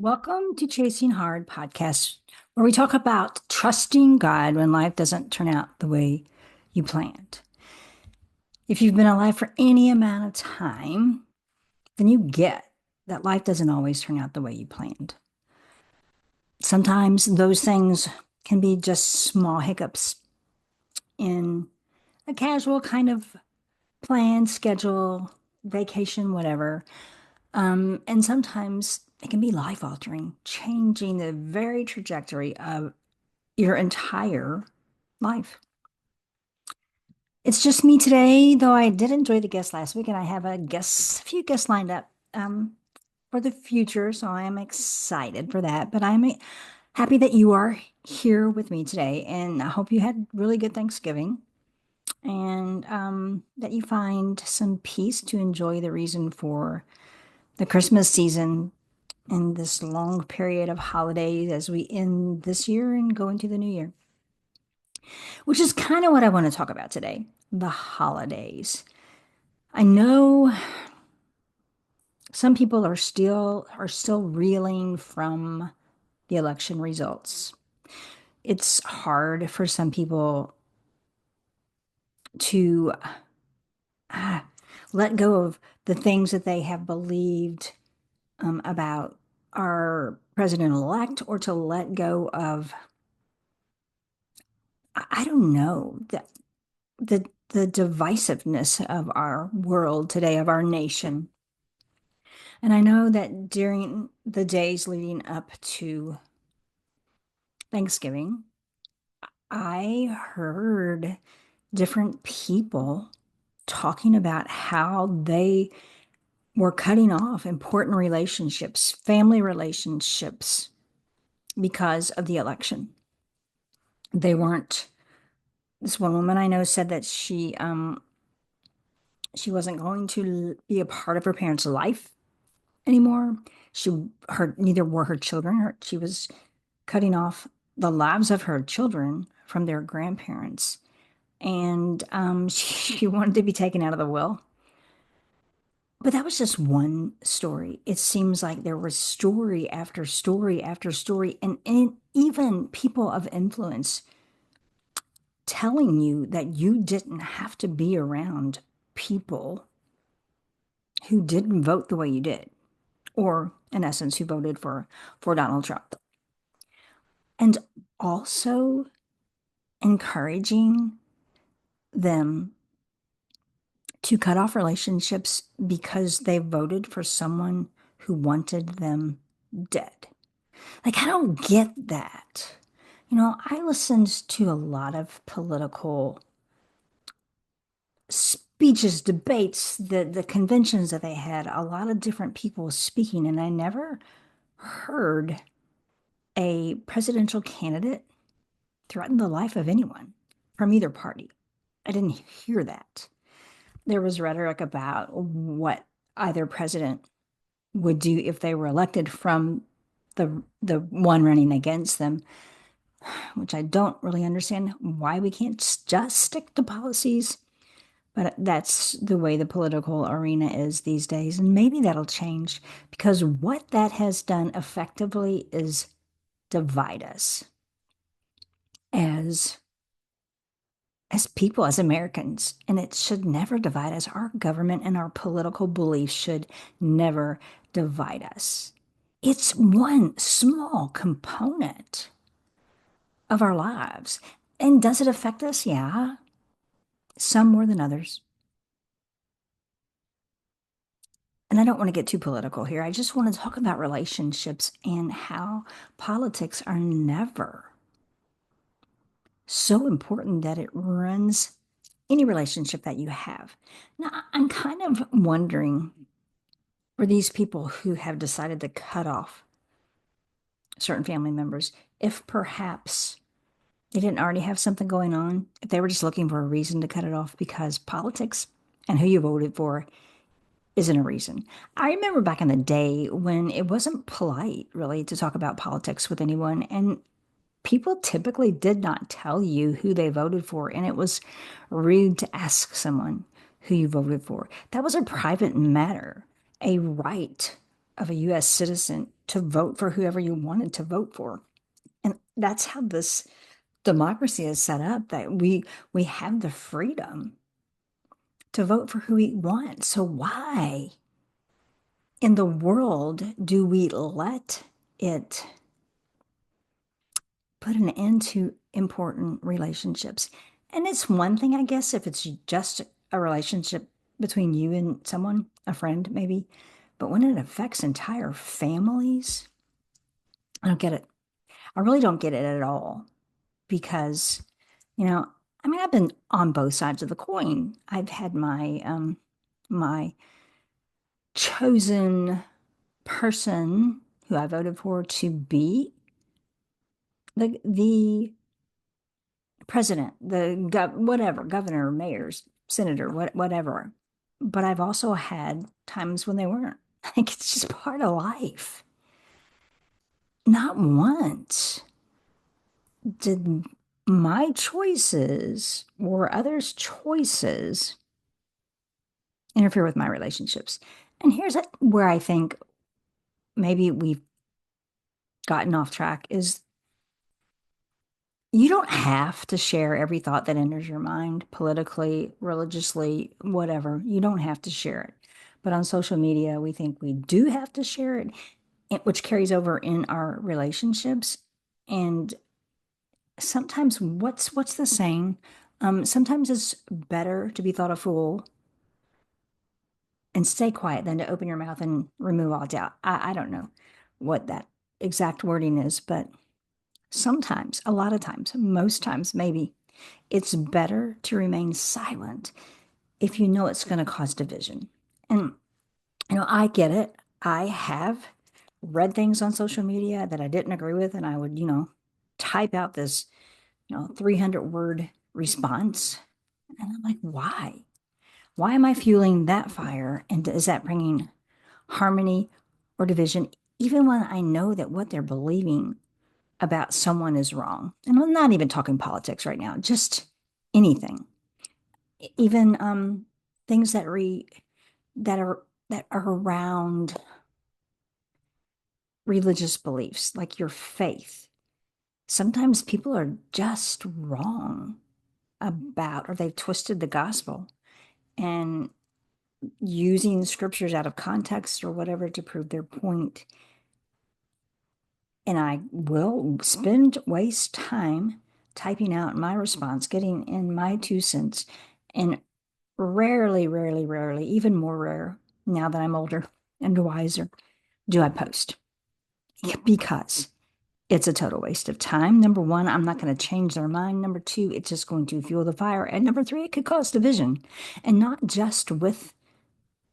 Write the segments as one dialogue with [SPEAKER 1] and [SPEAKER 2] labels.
[SPEAKER 1] Welcome to Chasing Hard podcast, where we talk about trusting God when life doesn't turn out the way you planned. If you've been alive for any amount of time, then you get that life doesn't always turn out the way you planned. Sometimes those things can be just small hiccups in a casual kind of plan, schedule, vacation, whatever. And sometimes it can be life altering, changing the very trajectory of your entire life. It's just me today, though I did enjoy the guest last week, and I have a few guests lined up for the future, so I am excited for that. But I'm happy that you are here with me today, and I hope you had really good Thanksgiving and that you find some peace to enjoy the reason for the Christmas season in this long period of holidays as we end this year and go into the new year, which is kind of what I want to talk about today, the holidays. I know some people are still reeling from the election results. It's hard for some people to uh, let go of the things that they have believed about our president-elect, or to let go of, I don't know, the divisiveness of our world today, of our nation. And I know that during the days leading up to Thanksgiving, I heard different people talking about how they were cutting off important relationships, family relationships, because of the election. They weren't, this one woman I know said that she wasn't going to be a part of her parents' life anymore. Neither were her children. She was cutting off the lives of her children from their grandparents. And she wanted to be taken out of the will. But that was just one story. It seems like there was story after story after story, and even people of influence telling you that you didn't have to be around people who didn't vote the way you did, or in essence, who voted for Donald Trump. And also encouraging them to cut off relationships because they voted for someone who wanted them dead. Like, I don't get that. I listened to a lot of political speeches, debates, the conventions that they had, a lot of different people speaking, and I never heard a presidential candidate threaten the life of anyone from either party. I didn't hear that. There was rhetoric about what either president would do if they were elected from the one running against them, which I don't really understand why we can't just stick to policies. But that's the way the political arena is these days. And maybe that'll change, because what that has done effectively is divide us as people, as Americans. And it should never divide us. Our government and our political beliefs should never divide us. It's one small component of our lives. And does it affect us? Yeah, some more than others. And I don't want to get too political here. I just want to talk about relationships and how politics are never so important that it runs any relationship that you have. Now, I'm kind of wondering, for these people who have decided to cut off certain family members, if perhaps they didn't already have something going on, if they were just looking for a reason to cut it off, because politics and who you voted for isn't a reason. I remember back in the day when it wasn't polite, really, to talk about politics with anyone, and people typically did not tell you who they voted for, and it was rude to ask someone who you voted for. That was a private matter, a right of a US citizen to vote for whoever you wanted to vote for. And that's how this democracy is set up, that we have the freedom to vote for who we want. So why in the world do we let it put an end to important relationships? And it's one thing, I guess, if it's just a relationship between you and someone, a friend maybe, but when it affects entire families, I don't get it. I really don't get it at all because, you know, I mean, I've been on both sides of the coin. I've had my chosen person who I voted for to be the president, whatever, governor, mayors, senator, whatever. But I've also had times when they weren't. Like it's just part of life. Not once did my choices or others' choices interfere with my relationships. And here's where I think maybe we've gotten off track is you don't have to share every thought that enters your mind politically, religiously, whatever. You don't have to share it. But on social media, we think we do have to share it, which carries over in our relationships. And sometimes what's the saying? Sometimes it's better to be thought a fool and stay quiet than to open your mouth and remove all doubt. I don't know what that exact wording is, but sometimes, a lot of times, most times, maybe it's better to remain silent if you know it's going to cause division. And, I get it. I have read things on social media that I didn't agree with, and I would, type out this, 300-word response. And I'm like, why? Why am I fueling that fire? And is that bringing harmony or division, even when I know that what they're believing about someone is wrong? And I'm not even talking politics right now, just anything, even things that are around religious beliefs, like your faith. Sometimes people are just wrong about, or they've twisted the gospel and using scriptures out of context or whatever to prove their point. And I will waste time typing out my response, getting in my 2 cents, and rarely, even more rare now that I'm older and wiser, do I post. Because it's a total waste of time. Number one, I'm not going to change their mind. Number two, it's just going to fuel the fire. And number three, it could cause division. And not just with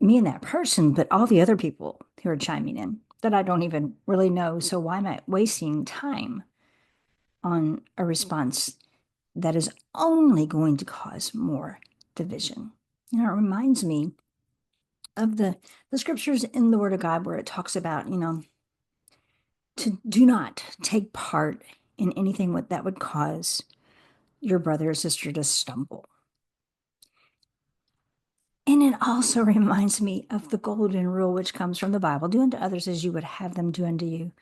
[SPEAKER 1] me and that person, but all the other people who are chiming in that I don't even really know. So why am I wasting time on a response that is only going to cause more division? It reminds me of the scriptures in the Word of God where it talks about, to do not take part in anything that would cause your brother or sister to stumble. And it also reminds me of the golden rule, which comes from the Bible: do unto others as you would have them do unto you.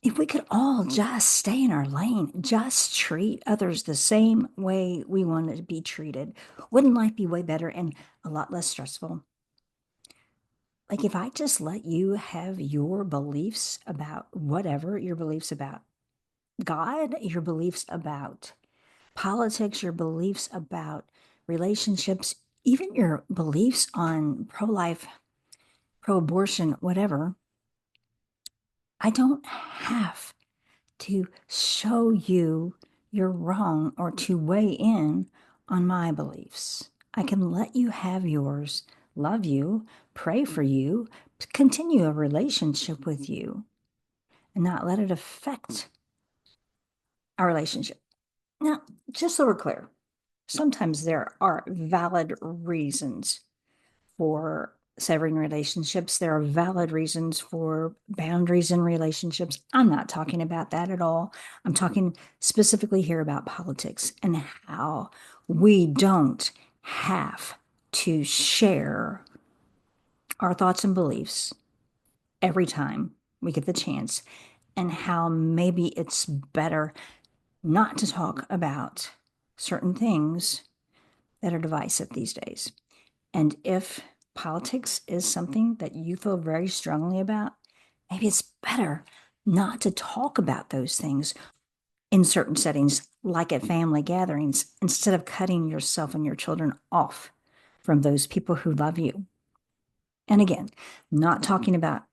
[SPEAKER 1] If we could all just stay in our lane, just treat others the same way we want to be treated, wouldn't life be way better and a lot less stressful? Like if I just let you have your beliefs about whatever, your beliefs about God, your beliefs about politics, your beliefs about relationships, even your beliefs on pro-life, pro-abortion, whatever, I don't have to show you you're wrong or to weigh in on my beliefs. I can let you have yours, love you, pray for you, continue a relationship with you, and not let it affect our relationship. Now, just so we're clear, sometimes there are valid reasons for severing relationships. There are valid reasons for boundaries in relationships. I'm not talking about that at all. I'm talking specifically here about politics and how we don't have to share our thoughts and beliefs every time we get the chance, and how maybe it's better not to talk about certain things that are divisive these days. And if politics is something that you feel very strongly about, maybe it's better not to talk about those things in certain settings, like at family gatherings, instead of cutting yourself and your children off from those people who love you. And again, not talking about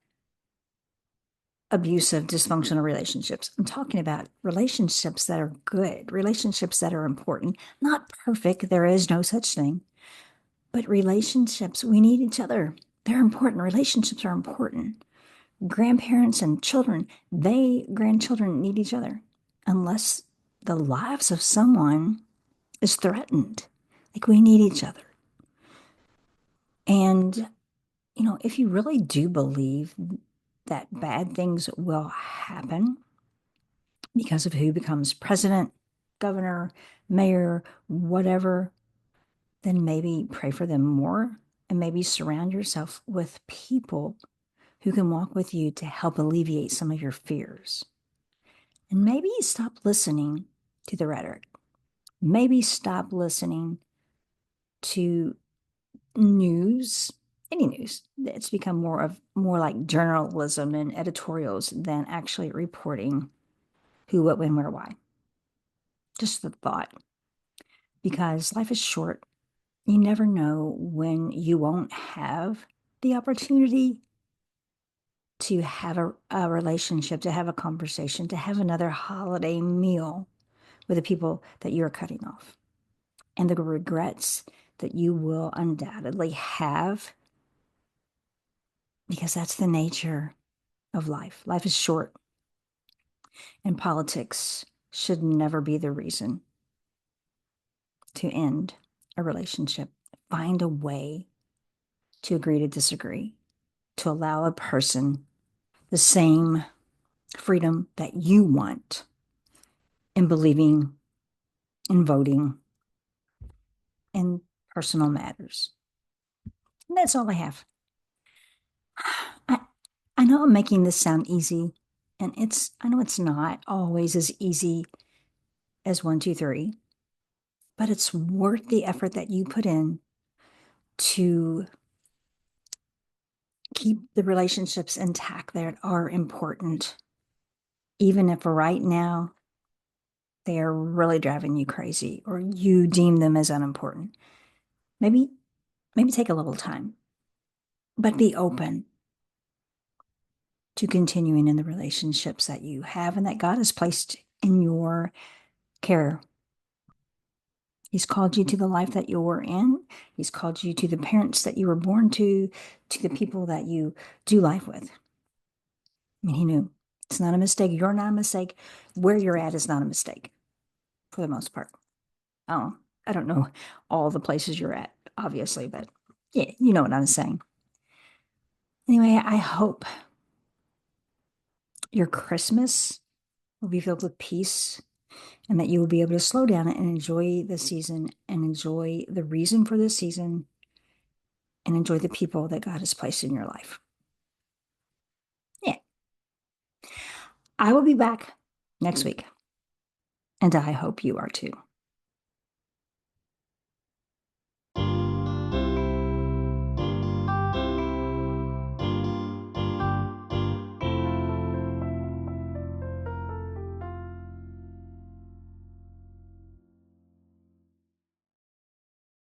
[SPEAKER 1] abusive, dysfunctional relationships. I'm talking about relationships that are good, relationships that are important, not perfect. There is no such thing. But relationships, we need each other. They're important. Relationships are important. Grandparents and children, grandchildren need each other unless the lives of someone is threatened. Like we need each other. And, if you really do believe that bad things will happen because of who becomes president, governor, mayor, whatever, then maybe pray for them more and maybe surround yourself with people who can walk with you to help alleviate some of your fears. And maybe stop listening to the rhetoric. Maybe stop listening to news, any news. It's become more like journalism and editorials than actually reporting who, what, when, where, why. Just the thought. Because life is short. You never know when you won't have the opportunity to have a relationship, to have a conversation, to have another holiday meal with the people that you're cutting off. And the regrets that you will undoubtedly have, because that's the nature of life. Life is short, and politics should never be the reason to end a relationship. Find a way to agree to disagree, to allow a person the same freedom that you want in believing, in voting, in personal matters. And that's all I have. I, I know I'm making this sound easy, and I know it's not always as easy as one, two, three, but it's worth the effort that you put in to keep the relationships intact that are important, even if right now they are really driving you crazy or you deem them as unimportant. Maybe, maybe take a little time, but be open to continuing in the relationships that you have and that God has placed in your care. He's called you to the life that you're in. He's called you to the parents that you were born to the people that you do life with. I mean, he knew it's not a mistake. You're not a mistake. Where you're at is not a mistake for the most part. Oh, I don't know all the places you're at, obviously, but yeah, you know what I'm saying. Anyway, I hope your Christmas will be filled with peace and that you will be able to slow down and enjoy the season and enjoy the reason for the season and enjoy the people that God has placed in your life. Yeah. I will be back next week, and I hope you are too.